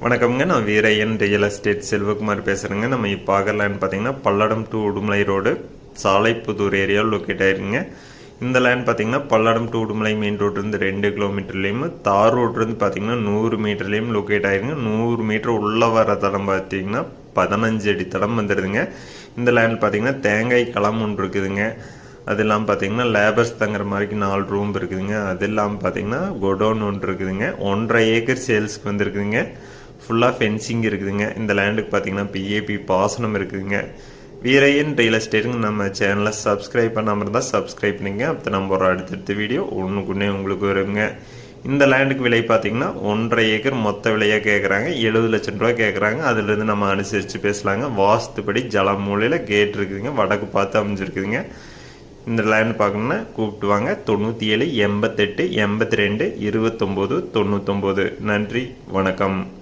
வணக்கம்ங்க. நான் Veeraiyan real estate Selvakumar பேசுகிறேங்க. நம்ம இப்போ பார்க்குற லேண்ட் பார்த்தீங்கன்னா பல்லடம் டு உடுமலை ரோடு சாலைப்புதூர் ஏரியாவில் லொக்கேட் ஆயிருங்க. இந்த லேண்ட் பார்த்தீங்கன்னா பல்லடம் டு உடுமலை மெயின் ரோட்லேருந்து 2 கிலோமீட்டர்லேயும் தார் ரோட்லேருந்து பார்த்தீங்கன்னா 100 மீட்டர்லேயும் லொக்கேட் ஆயிருங்க. 100 மீட்டர் உள்ள வர தடம் பார்த்தீங்கன்னா 15 அடி தடம் வந்துடுதுங்க. இந்த லேண்ட் பார்த்தீங்கன்னா தேங்காய் களம் ஒன்று இருக்குதுங்க. அது இல்லாமல் பார்த்தீங்கன்னா லேபர்ஸ் தங்குற மாதிரி 4 ரூம் இருக்குதுங்க. அது இல்லாமல் பார்த்தீங்கன்னா குடோன் ஒன்று இருக்குதுங்க. 1.5 ஏக்கர் சேல்ஸ்க்கு வந்துருக்குதுங்க. ஃபுல்லாக ஃபென்சிங் இருக்குதுங்க. இந்த லேண்டுக்கு பார்த்தீங்கன்னா பிஏபி பாசனம் இருக்குதுங்க. வீரையன் ரியல் எஸ்டேட்டுங்க நம்ம சேனலை சப்ஸ்கிரைப் பண்ணாமல் இருந்தால் சப்ஸ்கிரைப் பண்ணிங்க. அப்போ நம்ம ஒரு அடுத்தடுத்த வீடியோ ஒன்றுக்குன்னே உங்களுக்கு வருங்க. இந்த லேண்டுக்கு விலை பார்த்தீங்கன்னா 1.5 ஏக்கர் மொத்த விலையாக கேட்குறாங்க. 70 லட்சம் ரூபா கேட்குறாங்க. அதுலேருந்து நம்ம அனுசரித்து பேசலாங்க. வாஸ்துப்படி ஜல மூலையில் கேட் இருக்குதுங்க. வடக்கு பார்த்து அமைஞ்சிருக்குதுங்க. இந்த லேண்ட் பார்க்கணுன்னா கூப்பிட்டு வாங்க. 97 88 82 29 99. நன்றி, வணக்கம்.